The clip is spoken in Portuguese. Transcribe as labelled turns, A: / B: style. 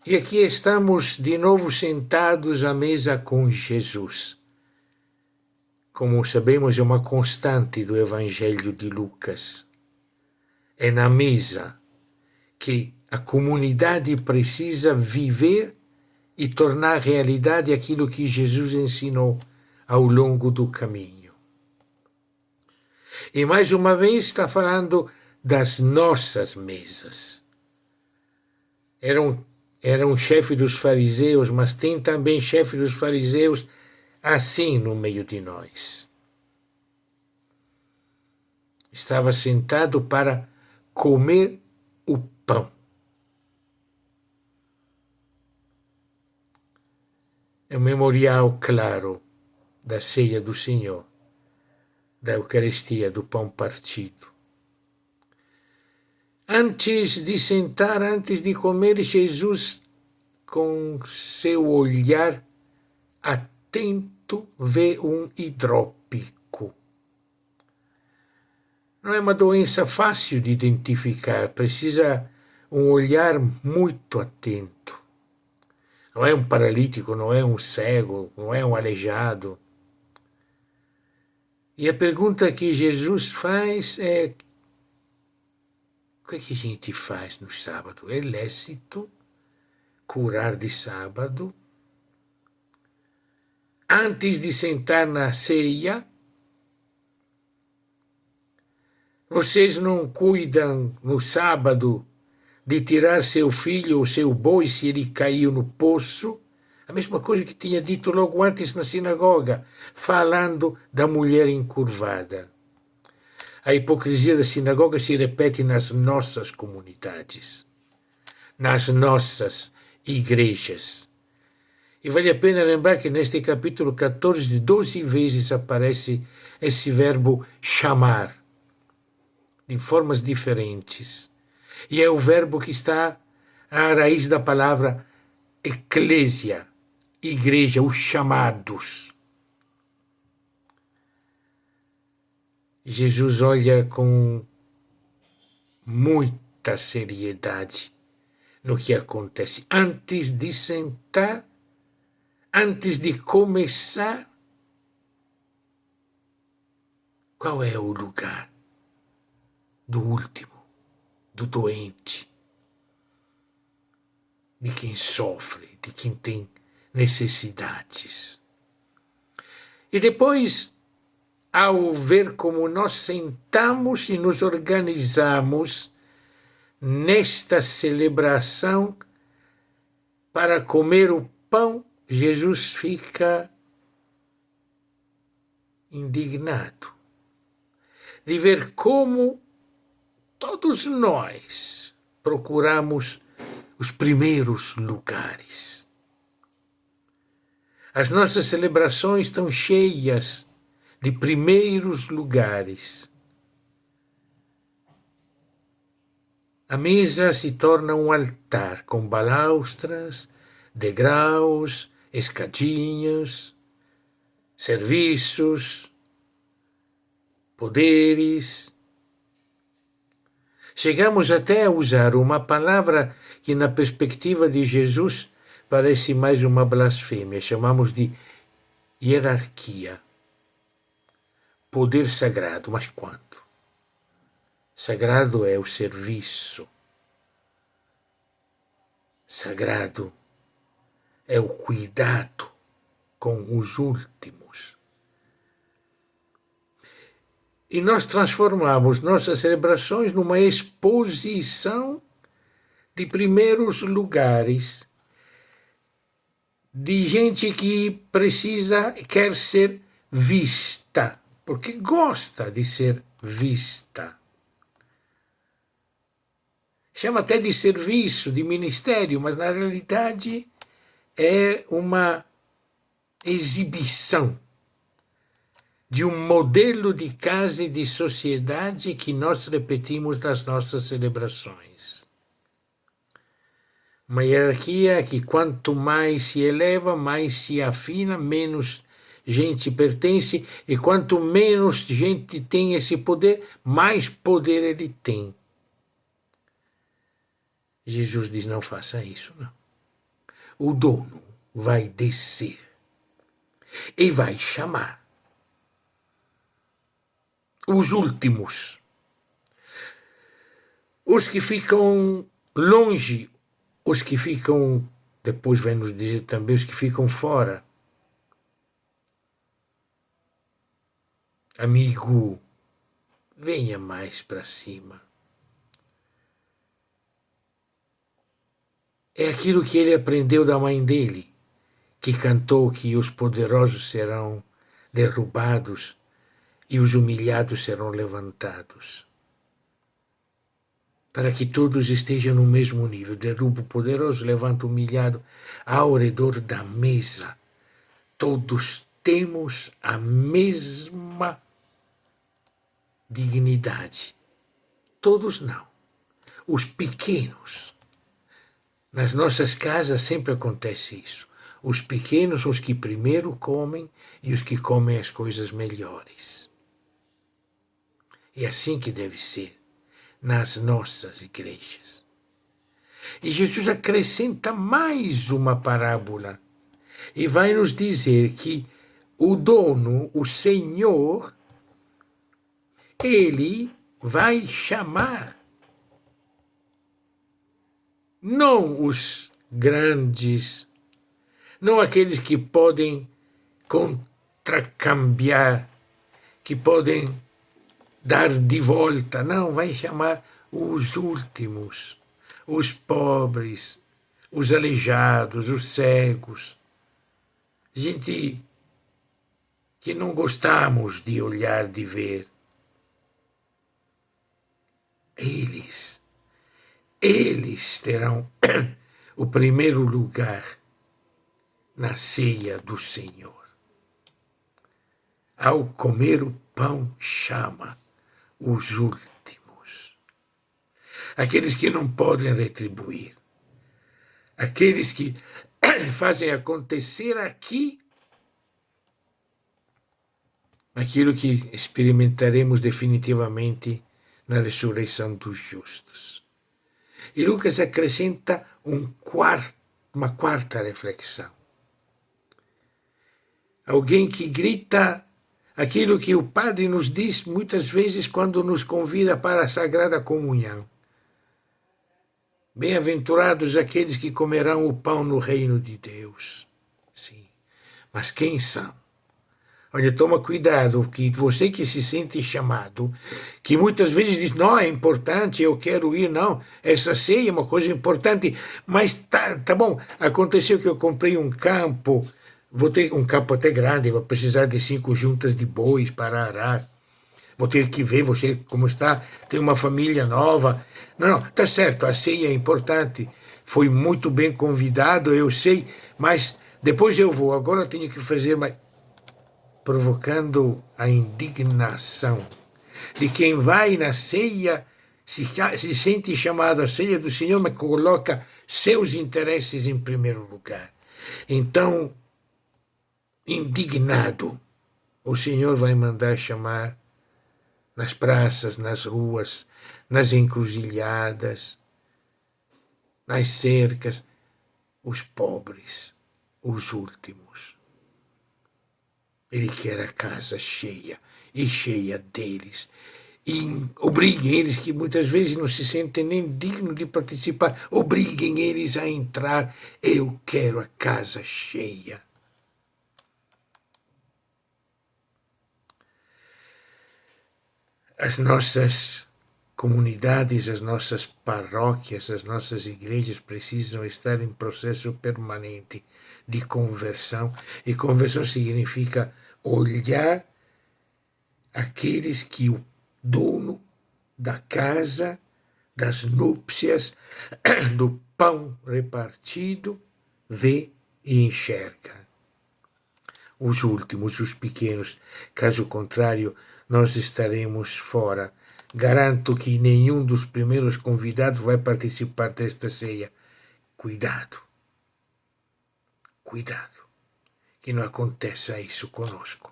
A: E aqui estamos de novo sentados à mesa com Jesus. Como sabemos, é uma constante do Evangelho de Lucas. É na mesa que a comunidade precisa viver e tornar realidade aquilo que Jesus ensinou ao longo do caminho. E mais uma vez está falando das nossas mesas. Era um chefe dos fariseus, mas tem também chefe dos fariseus assim no meio de nós. Estava sentado para comer o pão. É um memorial claro da ceia do Senhor, da Eucaristia, do pão partido. Antes de sentar, antes de comer, Jesus, com seu olhar atento, vê um hidrópico. Não é uma doença fácil de identificar, precisa um olhar muito atento. Não é um paralítico, não é um cego, não é um aleijado. E a pergunta que Jesus faz é: o que é que a gente faz no sábado? É lícito curar de sábado? Antes de sentar na ceia, vocês não cuidam no sábado de tirar seu filho ou seu boi se ele caiu no poço? A mesma coisa que tinha dito logo antes na sinagoga, falando da mulher encurvada. A hipocrisia da sinagoga se repete nas nossas comunidades, nas nossas igrejas. E vale a pena lembrar que neste capítulo 14, 12 vezes aparece esse verbo chamar, de formas diferentes. E é o verbo que está à raiz da palavra eclésia, igreja, os chamados. Jesus olha com muita seriedade no que acontece. Antes de sentar, antes de começar, qual é o lugar do último, do doente, de quem sofre, de quem tem necessidades? E depois, ao ver como nós sentamos e nos organizamos nesta celebração para comer o pão, Jesus fica indignado de ver como todos nós procuramos os primeiros lugares. As nossas celebrações estão cheias de primeiros lugares. A mesa se torna um altar com balaustras, degraus, escadinhas, serviços, poderes. Chegamos até a usar uma palavra que, na perspectiva de Jesus, parece mais uma blasfêmia. Chamamos de hierarquia. Poder sagrado, mas quanto? Sagrado é o serviço. Sagrado é o cuidado com os últimos. E nós transformamos nossas celebrações numa exposição de primeiros lugares, de gente que quer ser vista, porque gosta de ser vista. Chama até de serviço, de ministério, mas na realidade é uma exibição de um modelo de casa e de sociedade que nós repetimos nas nossas celebrações. Uma hierarquia que quanto mais se eleva, mais se afina, menos gente pertence, e quanto menos gente tem esse poder, mais poder ele tem. Jesus diz: não faça isso, não. o dono vai descer e vai chamar os últimos, os que ficam longe, os que ficam, depois vai nos dizer também, os que ficam fora. Amigo, venha mais para cima. É aquilo que ele aprendeu da mãe dele, que cantou que os poderosos serão derrubados e os humilhados serão levantados. Para que todos estejam no mesmo nível. Derruba o poderoso, levanta o humilhado ao redor da mesa. Todos temos a mesma dignidade. Todos não. Os pequenos. Nas nossas casas sempre acontece isso. Os pequenos são os que primeiro comem e os que comem as coisas melhores. É assim que deve ser nas nossas igrejas. E Jesus acrescenta mais uma parábola e vai nos dizer que o dono, o Senhor, ele vai chamar não os grandes, não aqueles que podem contracambiar, que podem dar de volta, não, vai chamar os últimos, os pobres, os aleijados, os cegos, gente que não gostamos de olhar, de ver. Eles terão o primeiro lugar na ceia do Senhor. Ao comer o pão, chama os últimos. Aqueles que não podem retribuir. Aqueles que fazem acontecer aqui aquilo que experimentaremos definitivamente na ressurreição dos justos. E Lucas acrescenta uma quarta reflexão. Alguém que grita aquilo que o Padre nos diz muitas vezes quando nos convida para a Sagrada Comunhão. Bem-aventurados aqueles que comerão o pão no reino de Deus. Sim, mas quem são? Olha, toma cuidado, que você que se sente chamado, que muitas vezes diz, não, é importante, eu quero ir, não, essa ceia é uma coisa importante, mas tá bom, aconteceu que eu comprei um campo, vou ter um campo até grande, vou precisar de 5 juntas de bois para arar, vou ter que ver você como está, tem uma família nova, não, tá certo, a ceia é importante, foi muito bem convidado, eu sei, mas depois eu vou, agora eu tenho que fazer mais, provocando a indignação de quem vai na ceia, se sente chamado à ceia do Senhor, mas coloca seus interesses em primeiro lugar. Então, indignado, o Senhor vai mandar chamar nas praças, nas ruas, nas encruzilhadas, nas cercas, os pobres, os últimos. Ele quer a casa cheia, e cheia deles. E obriguem eles, que muitas vezes não se sentem nem dignos de participar, obriguem eles a entrar. Eu quero a casa cheia. As nossas comunidades, as nossas paróquias, as nossas igrejas precisam estar em processo permanente de conversão. E conversão significa olhar aqueles que o dono da casa, das núpcias, do pão repartido, vê e enxerga. Os últimos, os pequenos, caso contrário, nós estaremos fora. Garanto que nenhum dos primeiros convidados vai participar desta ceia. Cuidado, cuidado, que não aconteça isso conosco.